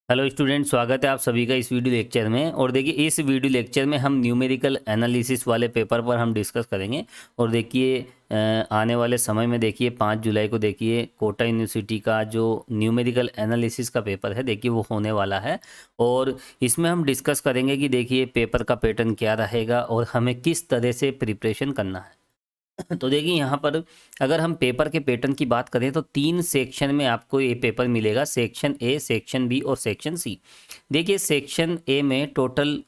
Hello student, स्वागत है आप सभी का इस वीडियो लेक्चर में। और देखिए इस वीडियो लेक्चर में हम न्यूमेरिकल एनालिसिस वाले पेपर पर हम डिस्कस करेंगे। और देखिए आने वाले समय में देखिए 5 जुलाई को देखिए कोटा यूनिवर्सिटी का जो न्यूमेरिकल एनालिसिस का पेपर है देखिए वो होने वाला है। और इसमें हम डिस्कस करेंगे कि देखिए पेपर का पैटर्न क्या रहेगा और हमें किस तरह से प्रिपरेशन करना है। तो देखिए यहाँ पर अगर हम पेपर के पैटर्न की बात करें तो 3 सेक्शन में आपको ये पेपर मिलेगा, सेक्शन ए, सेक्शन बी और सेक्शन सी। देखिए सेक्शन ए में टोटल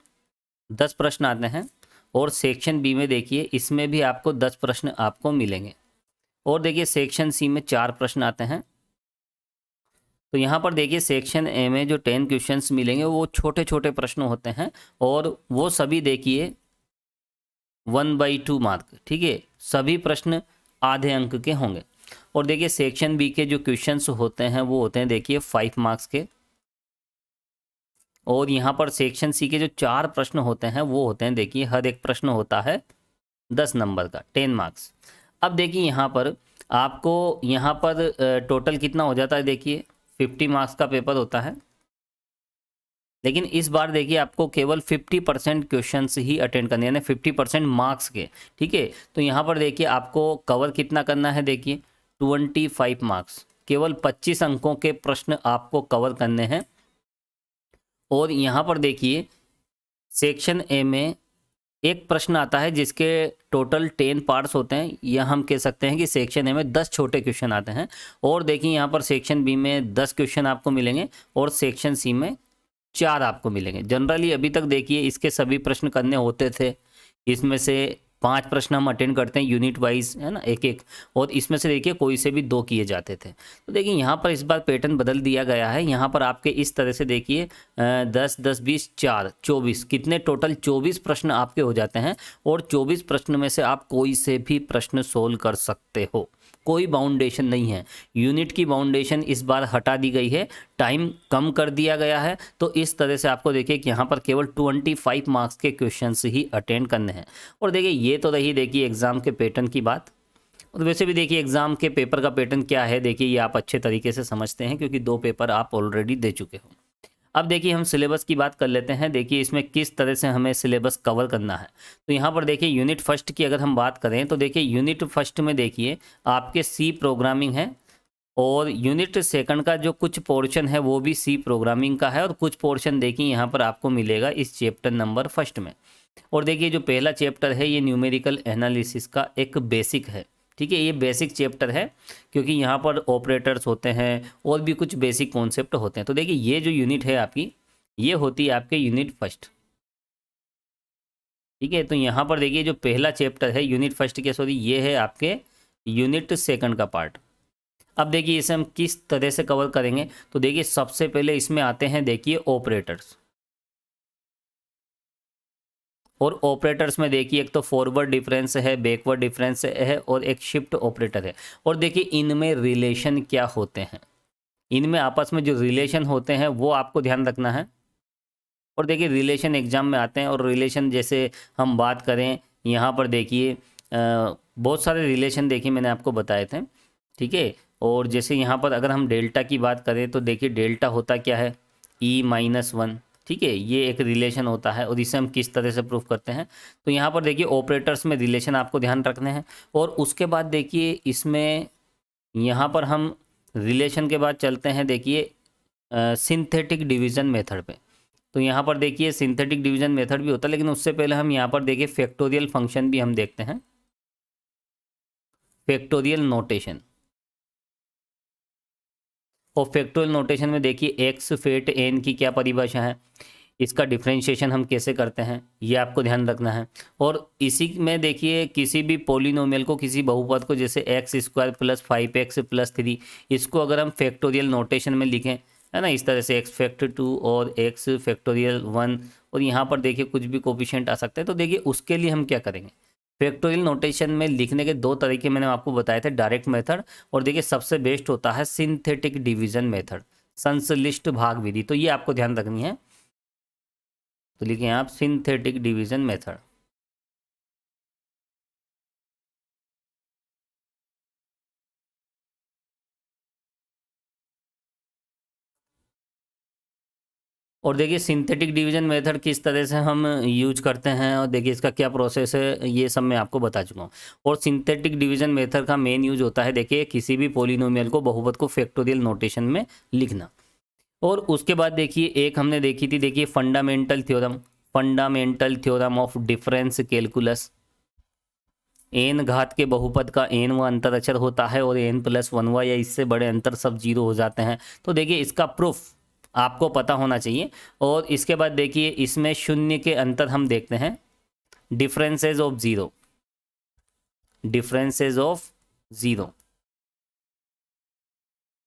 10 प्रश्न आते हैं और सेक्शन बी में देखिए इसमें भी आपको 10 प्रश्न आपको मिलेंगे। और देखिए सेक्शन सी में 4 प्रश्न आते हैं। तो यहाँ पर देखिए सेक्शन ए में जो 10 क्वेश्चंस मिलेंगे वो छोटे छोटे प्रश्न होते हैं और वो सभी देखिए 1/2 मार्क, ठीक है। सभी प्रश्न आधे अंक के होंगे। और देखिए सेक्शन बी के जो क्वेश्चंस होते हैं वो होते हैं देखिए 5 मार्क्स के। और यहाँ पर सेक्शन सी के जो 4 प्रश्न होते हैं वो होते हैं देखिए हर एक प्रश्न होता है 10 नंबर का, 10 मार्क्स। अब देखिए यहाँ पर आपको यहाँ पर टोटल कितना हो जाता है, देखिए 50 मार्क्स का पेपर होता है। लेकिन इस बार देखिए आपको केवल 50% क्वेश्चन ही अटेंड करने, यानी 50% मार्क्स के, ठीक है। तो यहाँ पर देखिए आपको कवर कितना करना है, देखिए 25 मार्क्स, केवल 25 अंकों के प्रश्न आपको कवर करने हैं। और यहाँ पर देखिए सेक्शन ए में एक प्रश्न आता है जिसके टोटल 10 पार्ट्स होते हैं, या हम कह सकते हैं कि सेक्शन ए में 10 छोटे क्वेश्चन आते हैं। और देखिए यहाँ पर सेक्शन बी में 10 क्वेश्चन आपको मिलेंगे और सेक्शन सी में 4 आपको मिलेंगे। जनरली अभी तक देखिए इसके सभी प्रश्न करने होते थे। इसमें से 5 प्रश्न हम अटेंड करते हैं यूनिट वाइज, है ना, एक एक। और इसमें से देखिए कोई से भी 2 किए जाते थे। तो देखिए यहाँ पर इस बार पैटर्न बदल दिया गया है। यहाँ पर आपके इस तरह से देखिए 10 10 20 4 24, कितने टोटल 24 प्रश्न आपके हो जाते हैं। और 24 प्रश्न में से आप कोई से भी प्रश्न सोल्व कर सकते हो, कोई बाउंडेशन नहीं है। यूनिट की बाउंडेशन इस बार हटा दी गई है, टाइम कम कर दिया गया है। तो इस तरह से आपको देखिए कि यहाँ पर केवल 25 मार्क्स के क्वेश्चंस ही अटेंड करने हैं। और देखिए ये तो रही देखिए एग्जाम के पैटर्न की बात। और वैसे भी देखिए एग्जाम के पेपर का पैटर्न क्या है, देखिए ये आप अच्छे तरीके से समझते हैं क्योंकि 2 पेपर आप ऑलरेडी दे चुके हो। अब देखिए हम सिलेबस की बात कर लेते हैं। देखिए इसमें किस तरह से हमें सिलेबस कवर करना है। तो यहाँ पर देखिए यूनिट फर्स्ट की अगर हम बात करें तो देखिए यूनिट फर्स्ट में देखिए आपके सी प्रोग्रामिंग है। और यूनिट सेकंड का जो कुछ पोर्शन है वो भी सी प्रोग्रामिंग का है। और कुछ पोर्शन देखिए यहाँ पर आपको मिलेगा इस चैप्टर नंबर फर्स्ट में। और देखिए जो पहला चैप्टर है ये न्यूमेरिकल एनालिसिस का एक बेसिक है, ठीक है। ये बेसिक चैप्टर है क्योंकि यहाँ पर ऑपरेटर्स होते हैं और भी कुछ बेसिक कॉन्सेप्ट होते हैं। तो देखिए ये जो यूनिट है आपकी, ये होती है आपके यूनिट फर्स्ट, ठीक है। तो यहाँ पर देखिए जो पहला चैप्टर है यूनिट फर्स्ट के, सॉरी, ये है आपके यूनिट सेकंड का पार्ट। अब देखिए इसे हम किस तरह से कवर करेंगे। तो देखिए सबसे पहले इसमें आते हैं देखिए ऑपरेटर्स। और ऑपरेटर्स में देखिए एक तो फॉरवर्ड डिफरेंस है, बैकवर्ड डिफरेंस है और एक शिफ्ट ऑपरेटर है। और देखिए इनमें रिलेशन क्या होते हैं, इनमें आपस में जो रिलेशन होते हैं वो आपको ध्यान रखना है। और देखिए रिलेशन एग्जाम में आते हैं। और रिलेशन जैसे हम बात करें यहाँ पर देखिए बहुत सारे रिलेशन देखिए मैंने आपको बताए थे, ठीक है। और जैसे यहाँ पर अगर हम डेल्टा की बात करें तो देखिए डेल्टा होता क्या है, E-1, ठीक है। ये एक रिलेशन होता है और इसे हम किस तरह से प्रूफ करते हैं। तो यहाँ पर देखिए ऑपरेटर्स में रिलेशन आपको ध्यान रखने हैं। और उसके बाद देखिए इसमें यहाँ पर हम रिलेशन के बाद चलते हैं देखिए सिंथेटिक डिवीजन मेथड पे। तो यहाँ पर देखिए सिंथेटिक डिवीजन मेथड भी होता है, लेकिन उससे पहले हम यहाँ पर देखिए फैक्टोरियल फंक्शन भी हम देखते हैं, फैक्टोरियल नोटेशन। और फैक्टोरियल नोटेशन में देखिए एक्स फेट एन की क्या परिभाषा है, इसका डिफरेंशिएशन हम कैसे करते हैं, ये आपको ध्यान रखना है। और इसी में देखिए किसी भी पोलिनोमियल को, किसी बहुपद को, जैसे x² + 5x + 3, इसको अगर हम फैक्टोरियल नोटेशन में लिखें, है ना, इस तरह से x⁻² और x⁻1। और यहाँ पर देखिए कुछ भी कोफिशिएंट आ सकता है। तो देखिए उसके लिए हम क्या करेंगे, फैक्टोरियल नोटेशन में लिखने के 2 तरीके मैंने आपको बताए थे, डायरेक्ट मेथड और देखिए सबसे बेस्ट होता है सिंथेटिक डिवीजन मेथड, संश्लिष्ट भाग विधि। तो ये आपको ध्यान रखनी है। तो लिखें आप सिंथेटिक डिवीजन मेथड। और देखिए सिंथेटिक डिवीजन मेथड किस तरह से हम यूज करते हैं और देखिए इसका क्या प्रोसेस है, ये सब मैं आपको बता चुका हूँ। और सिंथेटिक डिवीजन मेथड का मेन यूज होता है देखिए किसी भी पॉलिनोमियल को बहुपद को फैक्टोरियल नोटेशन में लिखना। और उसके बाद देखिए एक हमने देखी थी देखिए fundamental theorem of difference calculus. N घात के बहुपद का एन व अंतर अचर होता है और एन प्लस वन व या इससे बड़े अंतर सब जीरो हो जाते हैं। तो देखिए इसका प्रूफ आपको पता होना चाहिए। और इसके बाद देखिए इसमें शून्य के अंतर हम देखते हैं, डिफरेंसेस ऑफ ज़ीरो।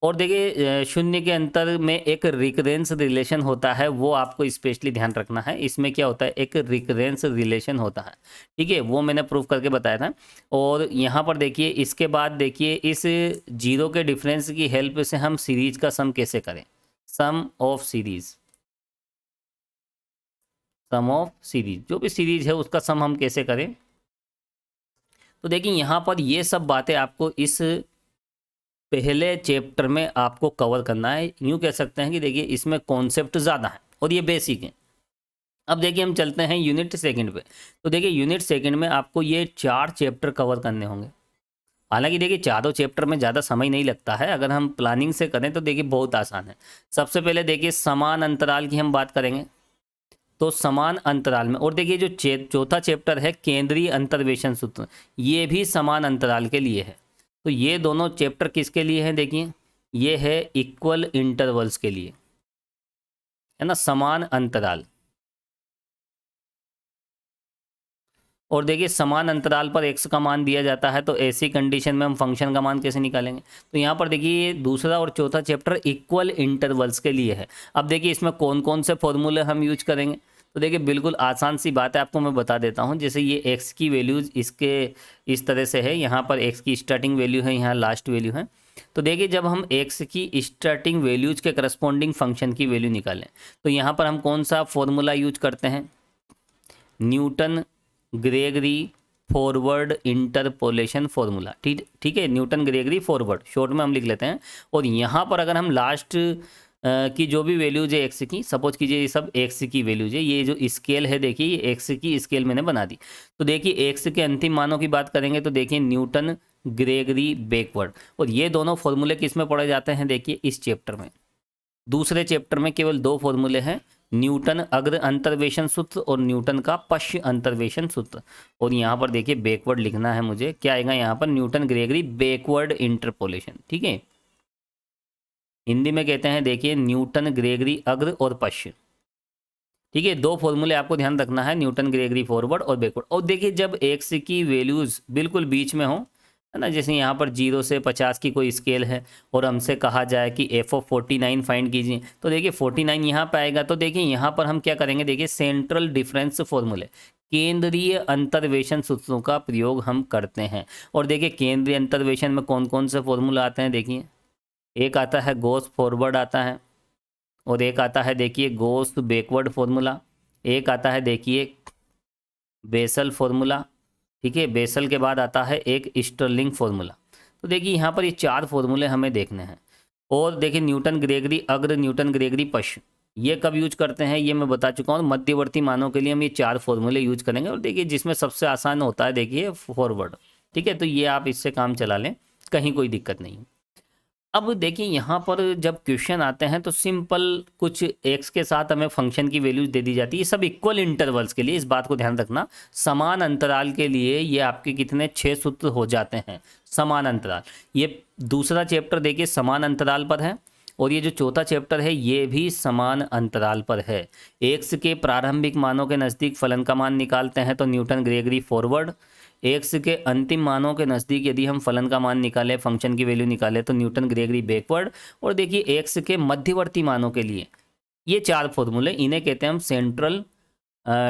और देखिए शून्य के अंतर में एक रिकरेंस रिलेशन होता है, वो आपको स्पेशली ध्यान रखना है। इसमें क्या होता है, एक रिकरेंस रिलेशन होता है, ठीक है, वो मैंने प्रूफ करके बताया था। और यहाँ पर देखिए इसके बाद देखिए इस जीरो के डिफरेंस की हेल्प से हम सीरीज का सम कैसे करें, सम ऑफ सीरीज जो भी सीरीज है उसका सम हम कैसे करें। तो देखिए यहाँ पर ये सब बातें आपको इस पहले चैप्टर में आपको कवर करना है। यूँ कह सकते हैं कि देखिए इसमें कॉन्सेप्ट ज़्यादा है और ये बेसिक है। अब देखिए हम चलते हैं यूनिट सेकंड पे। तो देखिए यूनिट सेकंड में आपको ये 4 चैप्टर कवर करने होंगे। हालांकि देखिए चारों चैप्टर में ज़्यादा समय नहीं लगता है, अगर हम प्लानिंग से करें तो देखिए बहुत आसान है। सबसे पहले देखिए समान अंतराल की हम बात करेंगे। तो समान अंतराल में, और देखिए जो चौथा चैप्टर है केंद्रीय अंतर्वेशन सूत्र, ये भी समान अंतराल के लिए है। तो ये दोनों चैप्टर किसके लिए हैं, देखिए ये है इक्वल इंटरवल्स के लिए, है ना, समान अंतराल। और देखिए समान अंतराल पर x का मान दिया जाता है, तो ऐसी कंडीशन में हम फंक्शन का मान कैसे निकालेंगे। तो यहाँ पर देखिए दूसरा और चौथा चैप्टर इक्वल इंटरवल्स के लिए है। अब देखिए इसमें कौन कौन से फॉर्मूले हम यूज करेंगे। तो देखिए बिल्कुल आसान सी बात है, आपको मैं बता देता हूँ। जैसे ये x की वैल्यूज इसके इस तरह से है, यहाँ पर x की स्टार्टिंग वैल्यू है, यहाँ लास्ट वैल्यू है। तो देखिए जब हम x की स्टार्टिंग वैल्यूज के करस्पॉन्डिंग फंक्शन की वैल्यू निकालें, तो यहाँ पर हम कौन सा फॉर्मूला यूज करते हैं, Newton Gregory forward interpolation formula, ठीक है, न्यूटन ग्रेगरी फॉरवर्ड शॉर्ट में हम लिख लेते हैं। और यहाँ पर अगर हम लास्ट की जो भी वैल्यूज है एक्स की, सपोज कीजिए ये सब एक्स की वैल्यूज है, ये जो स्केल है देखिए ये एक्स की स्केल मैंने बना दी। तो देखिए एक्स के अंतिम मानों की बात करेंगे तो देखिए न्यूटन ग्रेगरी बैकवर्ड। और ये दोनों फॉर्मूले किस में पढ़े जाते हैं, देखिए इस चैप्टर में। दूसरे चैप्टर में केवल 2 फॉर्मूले हैं, न्यूटन अग्र अंतर्वेशन सूत्र और न्यूटन का पश्च अंतर्वेशन सूत्र। और यहाँ पर देखिए बैकवर्ड लिखना है मुझे, क्या आएगा यहाँ पर, न्यूटन ग्रेगरी बैकवर्ड इंटरपोलेशन, ठीक है। हिंदी में कहते हैं देखिए न्यूटन ग्रेगरी अग्र और पश्च, ठीक है। 2 फॉर्मूले आपको ध्यान रखना है, न्यूटन ग्रेगरी फॉरवर्ड और बैकवर्ड। और देखिए जब एक्स की वैल्यूज बिल्कुल बीच में हो, है ना, जैसे यहाँ पर 0 से 50 की कोई स्केल है और हमसे कहा जाए कि एफ ऑफ 49 फाइंड कीजिए, तो देखिए 49 यहाँ पे आएगा। तो देखिए यहाँ पर हम क्या करेंगे, देखिए सेंट्रल डिफरेंस फॉर्मूले, केंद्रीय अंतर्वेशन सूत्रों का प्रयोग हम करते हैं। और देखिए केंद्रीय अंतर्वेशन में कौन कौन से फॉर्मूला आते हैं, देखिए एक आता है गॉस फॉरवर्ड आता है, और एक आता है देखिए गॉस बैकवर्ड फॉर्मूला, एक आता है देखिए बेसल फॉर्मूला, ठीक है। बेसल के बाद आता है एक स्टर्लिंग फॉर्मूला। तो देखिए यहाँ पर ये 4 फॉर्मूले हमें देखने हैं। और देखिए न्यूटन ग्रेगरी अग्र, न्यूटन ग्रेगरी पश्च, ये कब यूज करते हैं ये मैं बता चुका हूँ। मध्यवर्ती मानों के लिए हम ये 4 फॉर्मूले यूज करेंगे। और देखिए जिसमें सबसे आसान होता है देखिए फॉरवर्ड, ठीक है। तो ये आप इससे काम चला लें, कहीं कोई दिक्कत नहीं। अब देखिए यहाँ पर जब क्वेश्चन आते हैं तो सिंपल कुछ एक्स के साथ हमें फंक्शन की वैल्यूज दे दी जाती है, सब इक्वल इंटरवल्स के लिए, इस बात को ध्यान रखना। समान अंतराल के लिए ये आपके कितने 6 सूत्र हो जाते हैं, समान अंतराल। ये दूसरा चैप्टर देखिए समान अंतराल पर है, और ये जो चौथा चैप्टर है ये भी समान अंतराल पर है। एक्स के प्रारंभिक मानों के नज़दीक फलन का मान निकालते हैं तो न्यूटन ग्रेगरी फॉरवर्ड, एक्स के अंतिम मानों के नज़दीक यदि हम फलन का मान निकालें, फंक्शन की वैल्यू निकालें, तो न्यूटन ग्रेगरी बैकवर्ड। और देखिए एक्स के मध्यवर्ती मानों के लिए ये 4 फॉर्मूले, इन्हें कहते हैं हम सेंट्रल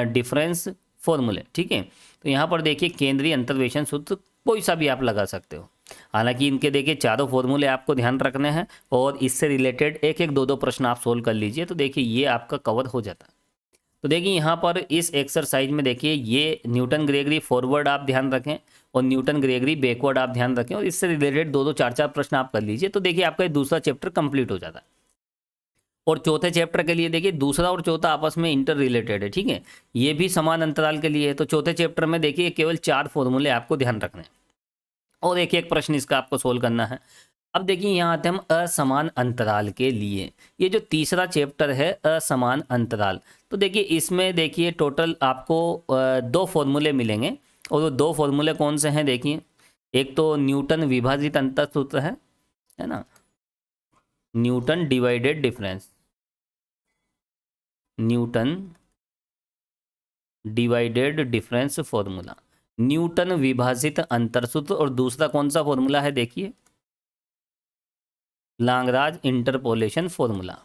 डिफरेंस फॉर्मूले, ठीक है। तो यहाँ पर देखिए केंद्रीय अंतर्वेशन सूत्र कोई सा भी आप लगा सकते हो। हालांकि इनके देखिए चारों फॉर्मूले आपको ध्यान रखने हैं, और इससे रिलेटेड एक एक 2 प्रश्न आप सोल्व कर लीजिए, तो देखिए ये आपका कवर हो जाता है। तो देखिए यहाँ पर इस एक्सरसाइज में देखिए ये न्यूटन ग्रेगरी फॉरवर्ड आप ध्यान रखें और न्यूटन ग्रेगरी बैकवर्ड आप ध्यान रखें, और इससे रिलेटेड 2-2 4-4 प्रश्न आप कर लीजिए। तो देखिए आपका दूसरा चैप्टर कंप्लीट हो जाता है। और चौथे चैप्टर के लिए देखिए दूसरा और चौथा आपस में इंटर रिलेटेड है, ठीक है, ये भी समान अंतराल के लिए है। तो चौथे चैप्टर में देखिए केवल 4 फॉर्मूले आपको ध्यान रखने हैं और एक एक प्रश्न इसका आपको सोल्व करना है। अब देखिए यहाँ आते हम असमान अंतराल के लिए। ये जो तीसरा चैप्टर है असमान अंतराल, तो देखिए इसमें देखिए टोटल आपको 2 फॉर्मूले मिलेंगे और वो 2 फॉर्मूले कौन से हैं देखिए। एक तो न्यूटन विभाजित अंतर सूत्र है ना, Newton divided difference, Newton divided difference formula, Newton विभाजित अंतर सूत्र। और दूसरा कौन सा फॉर्मूला है देखिए, लाग्रांज इंटरपोलेशन फॉर्मूला।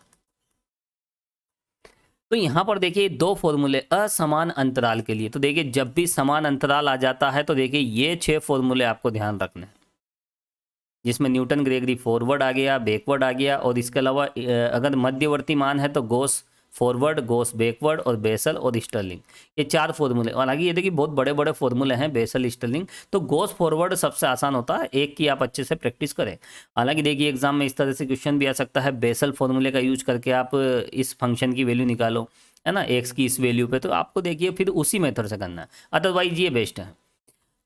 तो यहां पर देखिए 2 फॉर्मूले असमान अंतराल के लिए। तो देखिए जब भी समान अंतराल आ जाता है तो देखिए ये 6 फॉर्मूले आपको ध्यान रखने हैं, जिसमें न्यूटन ग्रेगरी फॉरवर्ड आ गया, बैकवर्ड आ गया, और इसके अलावा अगर मध्यवर्ती मान है तो गोस फॉरवर्ड, गोस बैकवर्ड और बेसल और स्टर्लिंग, ये 4 फॉर्मूले। हालांकि ये देखिए बहुत बड़े बड़े फॉर्मूले हैं बेसल स्टर्लिंग। तो गोस फॉरवर्ड सबसे आसान होता है, एक की आप अच्छे से प्रैक्टिस करें। हालांकि देखिए एग्जाम में इस तरह से क्वेश्चन भी आ सकता है, बेसल फॉर्मूले का यूज करके आप इस फंक्शन की वैल्यू निकालो, है ना, एक्स की इस वैल्यू पे। तो आपको देखिए फिर उसी मेथड से करना है, अदरवाइज ये बेस्ट है।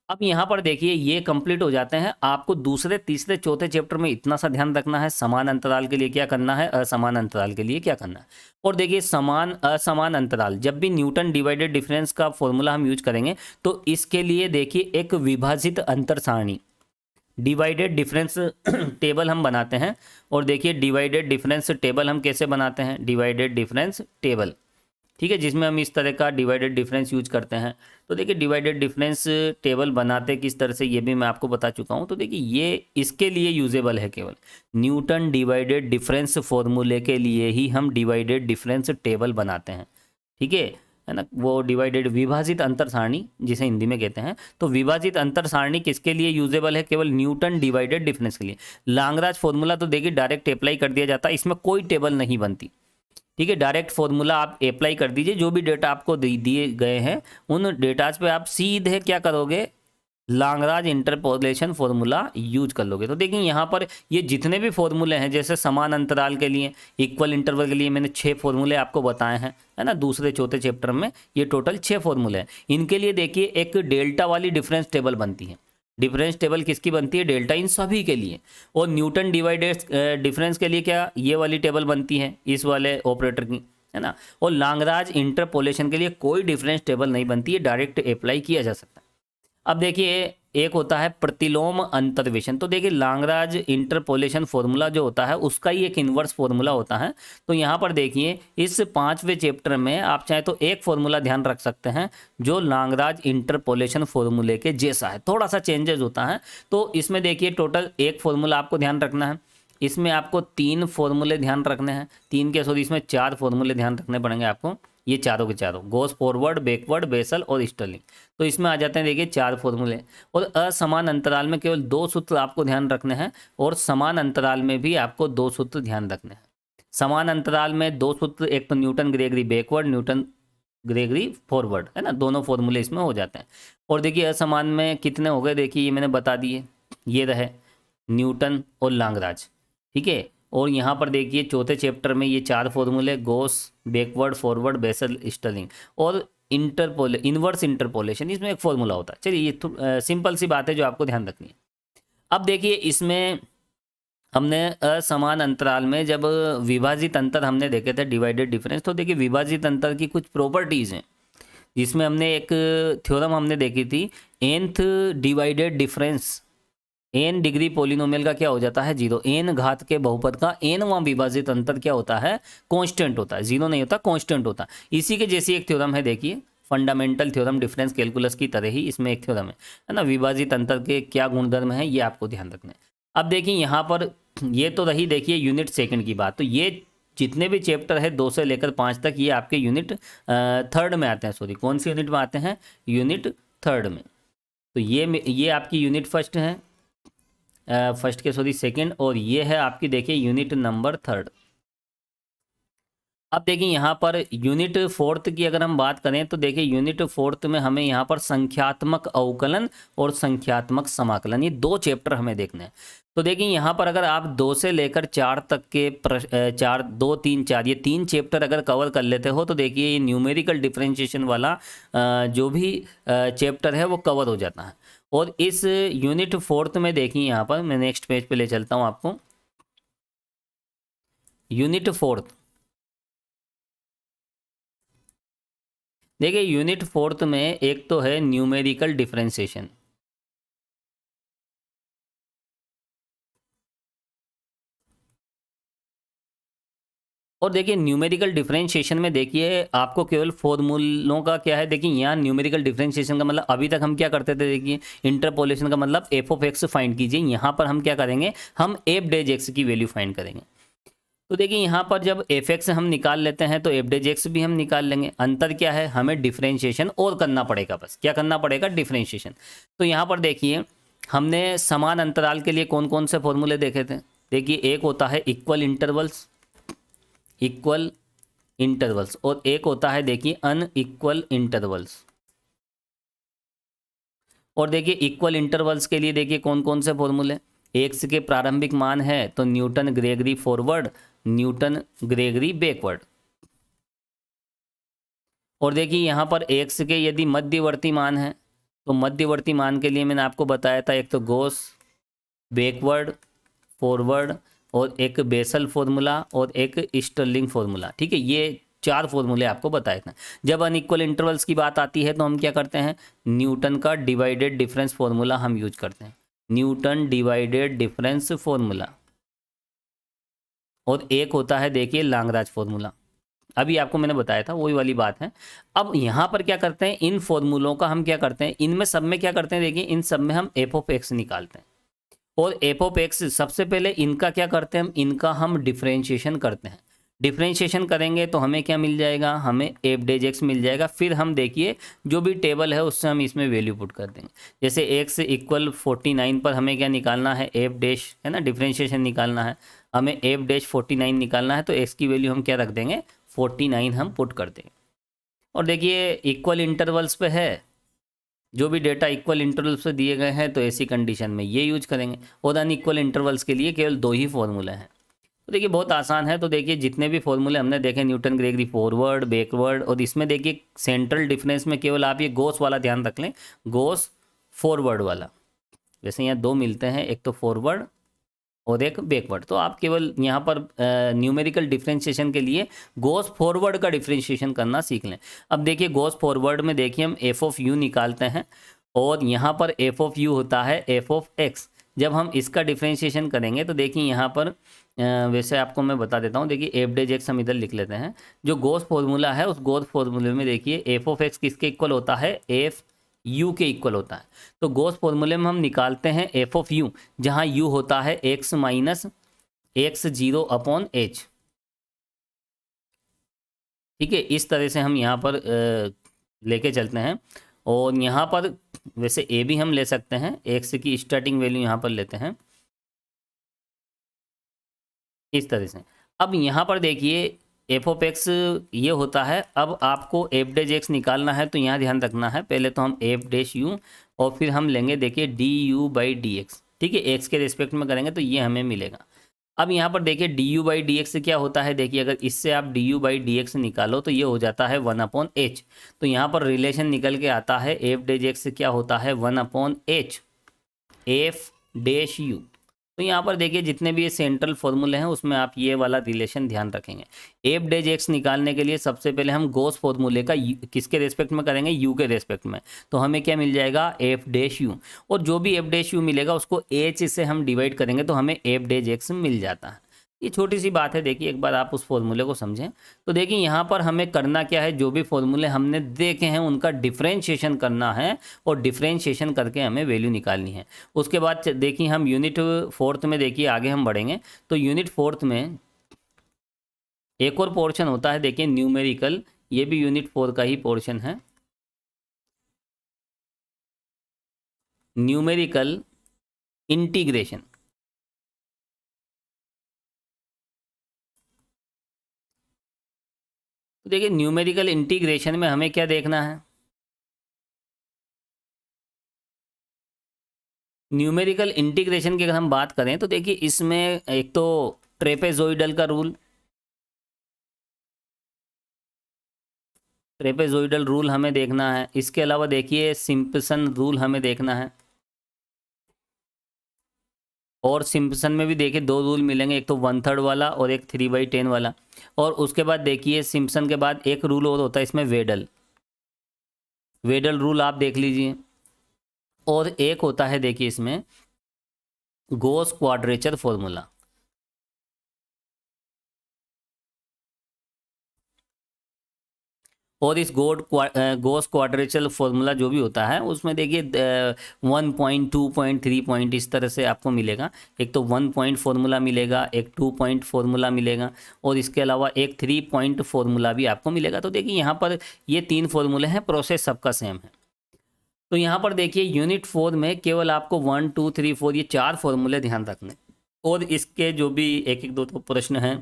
अब यहाँ पर देखिए ये कंप्लीट हो जाते हैं। आपको दूसरे तीसरे चौथे चैप्टर में इतना सा ध्यान रखना है, समान अंतराल के लिए क्या करना है, असमान अंतराल के लिए क्या करना है। और देखिए समान असमान अंतराल, जब भी न्यूटन डिवाइडेड डिफरेंस का फॉर्मूला हम यूज करेंगे तो इसके लिए देखिए एक विभाजित अंतर सारणी, डिवाइडेड डिफरेंस टेबल हम बनाते हैं। और देखिए डिवाइडेड डिफरेंस टेबल हम कैसे बनाते हैं, डिवाइडेड डिफरेंस टेबल, ठीक है, जिसमें हम इस तरह का डिवाइडेड डिफरेंस यूज करते हैं। तो देखिए डिवाइडेड डिफरेंस टेबल बनाते किस तरह से ये भी मैं आपको बता चुका हूँ। तो देखिए ये इसके लिए यूजेबल है, केवल न्यूटन डिवाइडेड डिफरेंस फॉर्मूले के लिए ही हम डिवाइडेड डिफरेंस टेबल बनाते हैं, ठीक है ना। वो डिवाइडेड विभाजित अंतर सारणी जिसे हिंदी में कहते हैं। तो विभाजित अंतर सारणी किसके लिए यूजेबल है, केवल न्यूटन डिवाइडेड डिफरेंस के लिए। लाग्रांज फॉर्मूला तो देखिए डायरेक्ट अप्लाई कर दिया जाता है, इसमें कोई टेबल नहीं बनती, ठीक है। डायरेक्ट फॉर्मूला आप अप्लाई कर दीजिए, जो भी डेटा आपको दिए गए हैं उन डेटाज पे आप सीधे क्या करोगे, लाग्रांज इंटरपोलेशन फॉर्मूला यूज कर लोगे। तो देखिए यहाँ पर ये जितने भी फॉर्मूले हैं, जैसे समान अंतराल के लिए, इक्वल इंटरवल के लिए मैंने 6 फॉर्मूले आपको बताए हैं, है ना, दूसरे चौथे चैप्टर में ये टोटल 6 फॉर्मूले हैं। इनके लिए देखिए एक डेल्टा वाली डिफरेंस टेबल बनती है। डिफरेंस टेबल किसकी बनती है, डेल्टा, इन सभी के लिए। और न्यूटन डिवाइडेड डिफरेंस के लिए क्या, ये वाली टेबल बनती है इस वाले ऑपरेटर की, है ना। और लाग्रांज इंटरपोलेशन के लिए कोई डिफरेंस टेबल नहीं बनती है, डायरेक्ट अप्लाई किया जा सकता है। अब देखिए एक होता है प्रतिलोम अंतर्वेशन। तो देखिए लाग्रांज इंटरपोलेशन फॉर्मूला जो होता है उसका ही एक इन्वर्स फॉर्मूला होता है। तो यहाँ पर देखिए इस 5वें चैप्टर में आप चाहे तो एक फॉर्मूला ध्यान रख सकते हैं जो लाग्रांज इंटरपोलेशन फॉर्मूले के जैसा है, थोड़ा सा चेंजेस होता है। तो इसमें देखिए टोटल एक फॉर्मूला आपको ध्यान रखना है, इसमें आपको 3 फॉर्मूले ध्यान रखने हैं, 3 के सॉरी इसमें 4 फॉर्मूले ध्यान रखने पड़ेंगे आपको। ये चारों के चारों, गोस फॉरवर्ड, बैकवर्ड, बेसल और स्टर्लिंग। तो इसमें आ जाते हैं देखिए 4 फॉर्मूले। और असमान अंतराल में केवल 2 सूत्र आपको ध्यान रखने हैं, और समान अंतराल में भी आपको 2 सूत्र ध्यान रखने हैं। समान अंतराल में 2 सूत्र, एक तो Newton Gregory backward, Newton Gregory forward, है ना, दोनों फॉर्मूले इसमें हो जाते हैं। और देखिए असमान में कितने हो गए, देखिए ये मैंने बता दिए, ये रहे न्यूटन और लाग्रांज, ठीक है। और यहाँ पर देखिए चौथे चैप्टर में ये 4 फॉर्मूले, गोस, बैकवर्ड, फॉरवर्ड, बेसल, स्टर्लिंग और इनवर्स इंटरपोलेशन, इसमें एक फॉर्मूला होता है। चलिए ये सिंपल सी बात है जो आपको ध्यान रखनी है। अब देखिए इसमें हमने असमान अंतराल में जब विभाजित अंतर हमने देखे थे, डिवाइडेड डिफरेंस, तो देखिए विभाजित अंतर की कुछ प्रॉपर्टीज हैं, जिसमें हमने एक थ्योरम हमने देखी थी, nth divided difference, n degree polynomial का क्या हो जाता है, 0। n घात के बहुपद का nवां विभाजित अंतर क्या होता है, कांस्टेंट होता है, 0 नहीं होता, कांस्टेंट होता है। इसी के जैसी एक थ्योरम है, देखिए फंडामेंटल थ्योरम डिफरेंस कैलकुलस की तरह ही इसमें एक थ्योरम है ना, विभाजित अंतर के क्या गुणधर्म है ये आपको ध्यान रखना है। अब देखिए यहाँ पर ये तो रही देखिए यूनिट सेकंड की बात। तो ये जितने भी चैप्टर है 2 से लेकर 5 तक, ये आपके यूनिट 3rd में आते हैं, सॉरी कौन सी यूनिट में आते हैं, यूनिट 3rd में। तो ये आपकी यूनिट फर्स्ट है, फर्स्ट के सॉरी सेकंड, और ये है आपकी देखिए यूनिट नंबर 3rd। अब देखिए यहाँ पर यूनिट फोर्थ की अगर हम बात करें तो देखिए यूनिट फोर्थ में हमें यहाँ पर संख्यात्मक अवकलन और संख्यात्मक समाकलन, ये दो चैप्टर हमें देखने हैं। तो देखिए यहाँ पर अगर आप 2 से लेकर 4 तक के चार, 2, 3, 4, ये 3 चैप्टर अगर कवर कर लेते हो तो देखिए ये न्यूमेरिकल डिफरेंशिएशन वाला जो भी चैप्टर है वो कवर हो जाता है। और इस यूनिट फोर्थ में देखिए यहाँ पर मैं नेक्स्ट पेज पे ले चलता हूँ आपको। यूनिट फोर्थ, देखिए यूनिट फोर्थ में एक तो है न्यूमेरिकल डिफरेंशिएशन, और देखिए न्यूमेरिकल डिफरेंशिएशन में देखिए आपको केवल फॉर्मूलों का क्या है, देखिए यहाँ न्यूमेरिकल डिफरेंशिएशन का मतलब अभी तक हम क्या करते थे, देखिए इंटरपोलेशन का मतलब एफ ऑफ एक्स फाइंड कीजिए, यहाँ पर हम क्या करेंगे, हम एफ डेज एक्स की वैल्यू फाइंड करेंगे। तो देखिए यहाँ पर जब एफ एक्स हम निकाल लेते हैं तो एफ डेज एक्स भी हम निकाल लेंगे। अंतर क्या है, हमें डिफरेंशिएशन और करना पड़ेगा, बस क्या करना पड़ेगा, डिफरेंशिएशन। तो यहाँ पर देखिए हमने समान अंतराल के लिए कौन कौन से फॉर्मूले देखे थे। देखिए एक होता है इक्वल इंटरवल्स, इक्वल इंटरवल्स, और एक होता है देखिए अनइक्वल इंटरवल्स। और देखिए इक्वल इंटरवल्स के लिए देखिए कौन कौन से फॉर्मूले, एक्स के प्रारंभिक मान है तो Newton Gregory forward, Newton Gregory backward. और देखिए यहाँ पर एक्स के यदि मध्यवर्ती मान है तो मध्यवर्ती मान के लिए मैंने आपको बताया था एक तो गॉस, बैकवर्ड, फॉरवर्ड, और एक बेसल फॉर्मूला और एक स्टर्लिंग फॉर्मूला। ठीक है, ये 4 फॉर्मूले आपको बताए थे। जब अनइक्वल इंटरवल्स की बात आती है तो हम क्या करते हैं, न्यूटन का डिवाइडेड डिफरेंस फॉर्मूला हम यूज करते हैं, न्यूटन डिवाइडेड डिफरेंस फॉर्मूला। और एक होता है देखिए लाग्रांज फॉर्मूला, अभी आपको मैंने बताया था वही वाली बात है। अब यहाँ पर क्या करते हैं, इन फॉर्मूलों का हम क्या करते हैं, इनमें सब में क्या करते हैं, देखिए इन सब में हम एफ ऑफ एक्स निकालते हैं। और एफ ऑफ एक्स सबसे पहले इनका क्या करते हैं, हम इनका हम डिफरेंशिएशन करते हैं। डिफरेंशिएशन करेंगे तो हमें क्या मिल जाएगा, हमें एफ डेज एक्स मिल जाएगा। फिर हम देखिए जो भी टेबल है उससे हम इसमें वैल्यू पुट कर देंगे। जैसे एक्स इक्वल 49 पर हमें क्या निकालना है, एफ डैश, है ना, डिफरेंशिएशन निकालना है, हमें एफ डैश 49 निकालना है, तो एक्स की वैल्यू हम क्या रख देंगे, 49 हम पुट कर देंगे। और देखिए इक्वल इंटरवल्स पे है, जो भी डेटा इक्वल इंटरवल्स पे दिए गए हैं तो ऐसी कंडीशन में ये यूज करेंगे। और अनइक्वल इंटरवल्स के लिए केवल 2 ही फॉर्मूले हैं। तो देखिए बहुत आसान है। तो देखिए जितने भी फॉर्मूले हमने देखे, न्यूटन ग्रेगरी फॉरवर्ड, बैकवर्ड, और इसमें देखिए सेंट्रल डिफरेंस में केवल आप ये गॉस वाला ध्यान रख लें, गॉस फॉरवर्ड वाला। वैसे यहाँ 2 मिलते हैं, एक तो फॉरवर्ड और एक बैकवर्ड। तो आप केवल यहाँ पर न्यूमेरिकल डिफरेंशिएशन के लिए गॉस फॉरवर्ड का डिफरेंशिएशन करना सीख लें। अब देखिए गॉस फॉरवर्ड में देखिए हम एफ ऑफ यू निकालते हैं, और यहाँ पर एफ ऑफ यू होता है एफ ऑफ एक्स। जब हम इसका डिफरेंशिएशन करेंगे तो देखिए यहाँ पर वैसे आपको मैं बता देता हूँ, देखिए एफ डेज एक्स हम इधर लिख लेते हैं। जो गॉस फॉर्मूला है उस गॉस फॉर्मूले में देखिए एफ ऑफ एक्स किसके इक्वल होता है, एफ यू के इक्वल होता है। तो गॉस फॉर्मूले में हम निकालते हैं एफ ऑफ यू, जहाँ यू होता है x minus x zero upon H. ठीक है, इस तरह से हम यहाँ पर लेके चलते हैं। और यहाँ पर वैसे ए भी हम ले सकते हैं, एक्स की स्टार्टिंग वैल्यू यहाँ पर लेते हैं इस तरह से। अब यहाँ पर देखिए एफ ऑफ एक्स ये होता है। अब आपको एफ डैश एक्स निकालना है तो यहाँ ध्यान रखना है, पहले तो हम एफ डैश यू और फिर हम लेंगे देखिए D you by D x. ठीक है, एक्स के रिस्पेक्ट में करेंगे तो ये हमें मिलेगा। अब यहाँ पर देखिए D you by D x क्या होता है, देखिए अगर इससे आप D you by D x निकालो तो ये हो जाता है 1/h। तो यहाँ पर रिलेशन निकल के आता है एफ डैश एक्स क्या होता है 1/h एफ डैश यू। तो यहाँ पर देखिए जितने भी ये सेंट्रल फॉर्मूले हैं उसमें आप ये वाला रिलेशन ध्यान रखेंगे। एफ डैश एक्स निकालने के लिए सबसे पहले हम गॉस फॉर्मूले का किसके रेस्पेक्ट में करेंगे, यू के रेस्पेक्ट में। तो हमें क्या मिल जाएगा, एफ डैश यू। और जो भी एफ डैश यू मिलेगा उसको एच से हम डिवाइड करेंगे तो हमें एफ डैश एक्स मिल जाता है। ये छोटी सी बात है, देखिए एक बार आप उस फॉर्मूले को समझें। तो देखिए यहाँ पर हमें करना क्या है, जो भी फॉर्मूले हमने देखे हैं उनका डिफरेंशिएशन करना है, और डिफरेंशिएशन करके हमें वैल्यू निकालनी है। उसके बाद देखिए हम यूनिट फोर्थ में देखिए आगे हम बढ़ेंगे। तो यूनिट फोर्थ में एक और पोर्शन होता है देखिए न्यूमेरिकल, ये भी यूनिट 4 का ही पोर्शन है, न्यूमेरिकल इंटीग्रेशन। तो देखिए न्यूमेरिकल इंटीग्रेशन में हमें क्या देखना है, न्यूमेरिकल इंटीग्रेशन की अगर हम बात करें तो देखिए इसमें एक तो ट्रेपेजोइडल का रूल, ट्रेपेजोइडल रूल हमें देखना है। इसके अलावा देखिए सिम्पसन रूल हमें देखना है, और सिम्पसन में भी देखिए दो रूल मिलेंगे, एक तो 1/3 वाला और एक 3/10 वाला। और उसके बाद देखिए सिम्पसन के बाद एक रूल और होता है इसमें वेडल, वेडल रूल आप देख लीजिए। और एक होता है देखिए इसमें गोस क्वाड्रेचर फॉर्मूला। और इस गोस क्वाड्रेचर फॉर्मूला जो भी होता है उसमें देखिए 1 पॉइंट, 2 पॉइंट, 3 पॉइंट इस तरह से आपको मिलेगा। एक तो 1 पॉइंट फॉर्मूला मिलेगा, एक 2 पॉइंट फॉर्मूला मिलेगा, और इसके अलावा एक 3 पॉइंट फॉर्मूला भी आपको मिलेगा। तो देखिए यहाँ पर ये 3 फॉर्मूले हैं, प्रोसेस सबका सेम है। तो यहाँ पर देखिए यूनिट 4 में केवल आपको 1, 2, 3, 4 ये 4 फॉर्मूले ध्यान रखने, और इसके जो भी एक एक दो दो प्रश्न हैं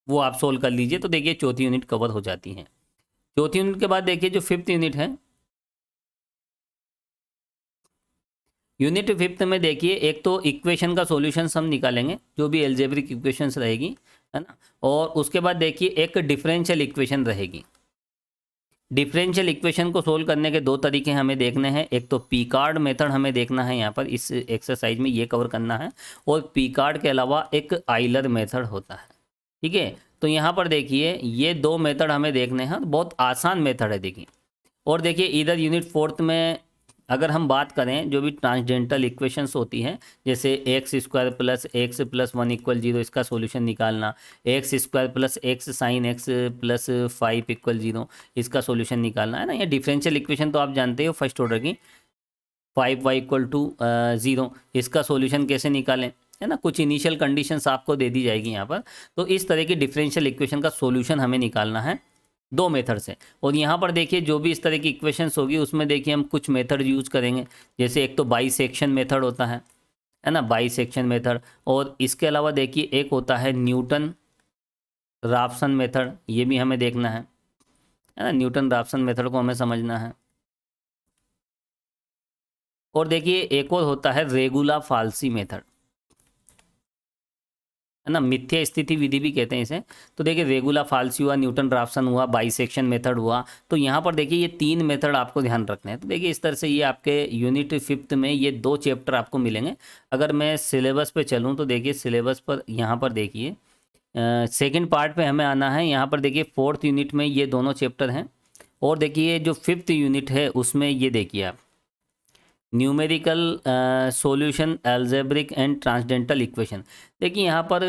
वो आप सोल्व कर लीजिए। तो देखिए चौथी यूनिट कवर हो जाती है। चौथी यूनिट के बाद देखिए जो 5th यूनिट है, यूनिट 5th में देखिए एक तो इक्वेशन का सॉल्यूशन हम निकालेंगे, जो भी एल्जेब्रिक इक्वेशंस रहेगी, है ना। और उसके बाद देखिए एक डिफरेंशियल इक्वेशन रहेगी। डिफरेंशियल इक्वेशन को सोल्व करने के दो तरीके हमें देखने हैं, एक तो पीकार्ड मेथड हमें देखना है, यहाँ पर इस एक्सरसाइज में ये कवर करना है। और पीकार्ड के अलावा एक आइलर मेथड होता है, ठीक है। तो यहाँ पर देखिए ये दो मेथड हमें देखने हैं, बहुत आसान मेथड है देखिए। और देखिए इधर यूनिट 4th में अगर हम बात करें जो भी ट्रांसडेंटल इक्वेशंस होती हैं, जैसे x² plus x plus 1 equal 0, इसका सॉल्यूशन निकालना, x² plus x sine x plus 5 equal 0, इसका सॉल्यूशन निकालना, है ना। ये डिफरेंशियल इक्वेशन तो आप जानते हो फर्स्ट ऑर्डर की, 5y इक्वल टू 0, इसका सॉल्यूशन कैसे निकालें, है ना। कुछ इनिशियल कंडीशंस आपको दे दी जाएगी यहाँ पर। तो इस तरह की डिफरेंशियल इक्वेशन का सॉल्यूशन हमें निकालना है दो मेथड से। और यहाँ पर देखिए जो भी इस तरह की इक्वेशंस होगी उसमें देखिए हम कुछ मेथड यूज करेंगे, जैसे एक तो बाइसेक्शन मेथड होता है ना, बाइसेक्शन मेथड। और इसके अलावा देखिए एक होता है न्यूटन राफसन मेथड, ये भी हमें देखना है ना। न्यूटन राफसन मेथड को हमें समझना है। और देखिए एक और होता है रेगुला फाल्सी मेथड, है ना, मिथ्या स्थिति विधि भी कहते हैं इसे। तो देखिए रेगुला फाल्सी हुआ, न्यूटन राफसन हुआ, बाइसेक्शन मेथड हुआ। तो यहाँ पर देखिए ये 3 मेथड आपको ध्यान रखने हैं। तो देखिए इस तरह से ये आपके यूनिट 5th में ये 2 चैप्टर आपको मिलेंगे। अगर मैं सिलेबस पे चलूँ तो देखिए सिलेबस पर यहाँ पर देखिए सेकेंड पार्ट पे हमें आना है। यहाँ पर देखिए 4th यूनिट में ये दोनों चैप्टर हैं। और देखिए जो 5th यूनिट है उसमें ये देखिए आप numerical solution algebraic and transcendental equation. देखिए यहाँ पर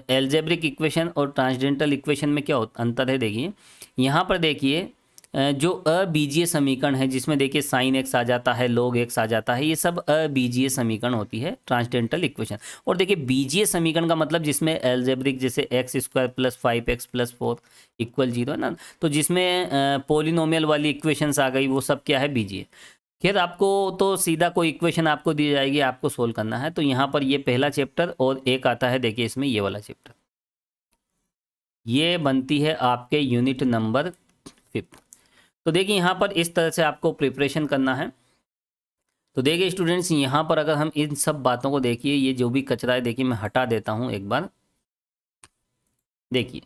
एल्जेब्रिक इक्वेशन और ट्रांसडेंटल इक्वेशन में क्या अंतर है, देखिए यहाँ पर देखिए जो अबीजीय समीकरण है जिसमें देखिए साइन एक्स आ जाता है, log x आ जाता है, ये सब अबीजीय समीकरण होती है ट्रांसडेंटल इक्वेशन। और देखिए बीजीय समीकरण का मतलब जिसमें एल्जेब्रिक जैसे x² plus 5x plus 4 equal 0 है ना, तो जिसमें पोलिनोमियल वाली इक्वेशंस आ गई वो सब क्या है, बीजीय। खैर आपको तो सीधा कोई इक्वेशन आपको दी जाएगी, आपको सोल्व करना है। तो यहाँ पर ये पहला चैप्टर और एक आता है देखिए इसमें ये वाला चैप्टर, ये बनती है आपके यूनिट नंबर 5th। तो देखिए यहाँ पर इस तरह से आपको प्रिपरेशन करना है। तो देखिए स्टूडेंट्स यहाँ पर अगर हम इन सब बातों को देखिए, ये जो भी कचरा है देखिए मैं हटा देता हूँ एक बार। देखिए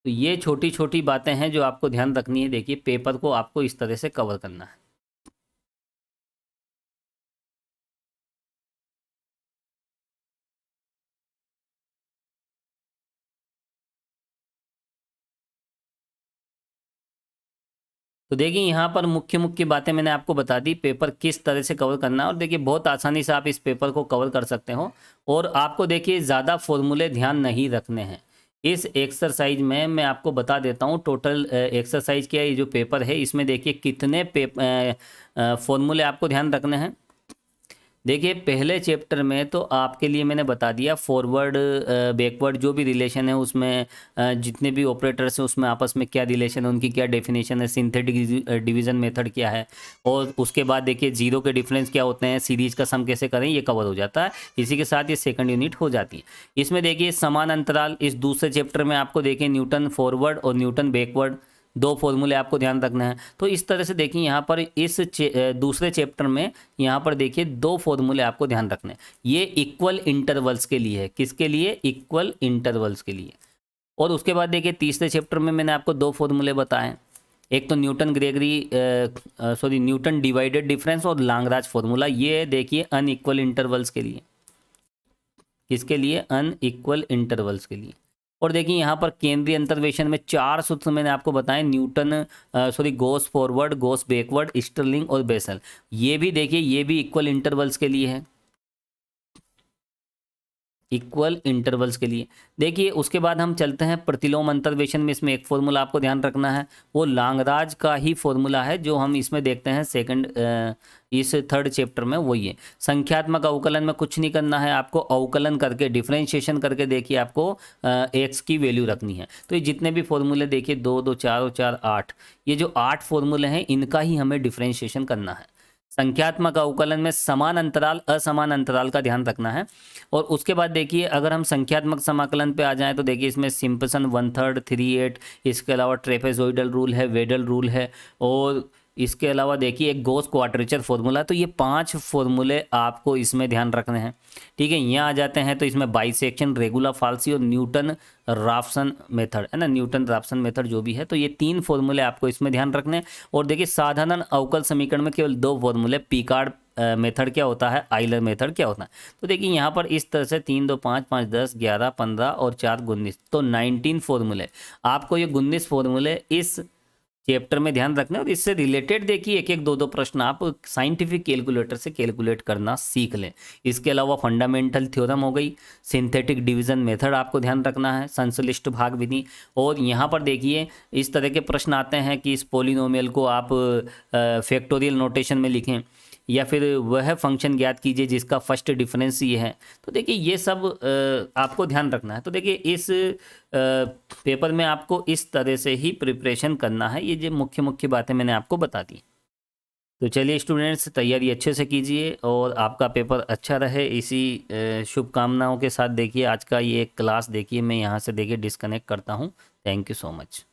तो ये छोटी छोटी बातें हैं जो आपको ध्यान रखनी है। देखिए पेपर को आपको इस तरह से कवर करना है। तो देखिए यहाँ पर मुख्य मुख्य बातें मैंने आपको बता दी, पेपर किस तरह से कवर करना है। और देखिए बहुत आसानी से आप इस पेपर को कवर कर सकते हो। और आपको देखिए ज़्यादा फॉर्मूले ध्यान नहीं रखने हैं इस एक्सरसाइज में। मैं आपको बता देता हूँ टोटल एक्सरसाइज क्या, ये जो पेपर है इसमें देखिए कितने फॉर्मूले आपको ध्यान रखने हैं। देखिए पहले चैप्टर में तो आपके लिए मैंने बता दिया फॉरवर्ड बैकवर्ड जो भी रिलेशन है उसमें जितने भी ऑपरेटर्स हैं उसमें आपस में क्या रिलेशन है, उनकी क्या डेफिनेशन है, सिंथेटिक डिवीजन मेथड क्या है, और उसके बाद देखिए जीरो के डिफरेंस क्या होते हैं, सीरीज का सम कैसे करें, ये कवर हो जाता है। इसी के साथ ये सेकंड यूनिट हो जाती है। इसमें देखिए समान अंतराल, इस दूसरे चैप्टर में आपको देखिए न्यूटन फॉरवर्ड और न्यूटन बैकवर्ड दो फॉर्मूले आपको ध्यान रखना है। तो इस तरह से देखिए यहाँ पर इस दूसरे चैप्टर में यहाँ पर देखिए दो फॉर्मूले आपको ध्यान रखने हैं। ये इक्वल इंटरवल्स के लिए है, किसके लिए, इक्वल इंटरवल्स के लिए। और उसके बाद देखिए तीसरे चैप्टर में मैंने आपको दो फॉर्मूले बताए, एक तो न्यूटन न्यूटन डिवाइडेड डिफरेंस और लाग्रांज फॉर्मूला। ये देखिए अनइक्वल इंटरवल्स के लिए, किसके लिए, अनइक्वल इंटरवल्स के लिए। और देखिए यहाँ पर केंद्रीय अंतर्वेशन में चार सूत्र मैंने आपको बताए, गोस फॉरवर्ड, गोस बैकवर्ड, स्टर्लिंग और बेसल। ये भी देखिए ये भी इक्वल इंटरवल्स के लिए है, इक्वल इंटरवल्स के लिए। देखिए उसके बाद हम चलते हैं प्रतिलोम अंतर्वेशन में। इसमें एक फॉर्मूला आपको ध्यान रखना है, वो लाग्रांज का ही फॉर्मूला है जो हम इसमें देखते हैं इस थर्ड चैप्टर में, वही है। संख्यात्मक अवकलन में कुछ नहीं करना है आपको, अवकलन करके डिफरेंशिएशन करके देखिए आपको एक्स की वैल्यू रखनी है। तो ये जितने भी फॉर्मूले देखिए 2 2 4 और 4 8, ये जो 8 फॉर्मूले हैं इनका ही हमें डिफरेंशिएशन करना है। संख्यात्मक अवकलन में समान अंतराल असमान अंतराल का ध्यान रखना है। और उसके बाद देखिए अगर हम संख्यात्मक समाकलन पे आ जाएं तो देखिए इसमें सिंपसन 1/3 3/8, इसके अलावा ट्रेपेजोइडल रूल है, वेडल रूल है, और इसके अलावा देखिए एक गॉस क्वाड्रेचर फॉर्मूला। तो ये 5 फॉर्मूले आपको इसमें ध्यान रखने हैं, ठीक है। यहाँ आ जाते हैं तो इसमें बाइसेक्शन, रेगुलर फाल्सी और न्यूटन राफसन मेथड है ना, न्यूटन राफसन मेथड जो भी है। तो ये 3 फॉर्मूले आपको इसमें ध्यान रखने हैं। और देखिए साधारण अवकल समीकरण में केवल 2 फॉर्मूले, पिकार्ड मेथड क्या होता है, आइलर मेथड क्या होता है। तो देखिए यहाँ पर इस तरह से 3 2 5 5 10 11 15 और 4 19, तो 19 फॉर्मूले। आपको ये 19 फॉर्मूले इस चैप्टर में ध्यान रखना है। और इससे रिलेटेड देखिए एक एक दो दो प्रश्न आप साइंटिफिक कैलकुलेटर से कैलकुलेट करना सीख लें। इसके अलावा फंडामेंटल थ्योरम हो गई, सिंथेटिक डिवीजन मेथड आपको ध्यान रखना है, संश्लिष्ट भाग विधि। और यहाँ पर देखिए इस तरह के प्रश्न आते हैं कि इस पोलिनोमियल को आप फैक्टोरियल नोटेशन में लिखें, या फिर वह फंक्शन ज्ञात कीजिए जिसका फर्स्ट डिफरेंस ये है। तो देखिए ये सब आपको ध्यान रखना है। तो देखिए इस पेपर में आपको इस तरह से ही प्रिपरेशन करना है। ये जो मुख्य मुख्य बातें मैंने आपको बता दी। तो चलिए स्टूडेंट्स तैयारी अच्छे से कीजिए और आपका पेपर अच्छा रहे, इसी शुभकामनाओं के साथ देखिए आज का ये क्लास देखिए मैं यहाँ से देखिए डिस्कनेक्ट करता हूँ। Thank you so much.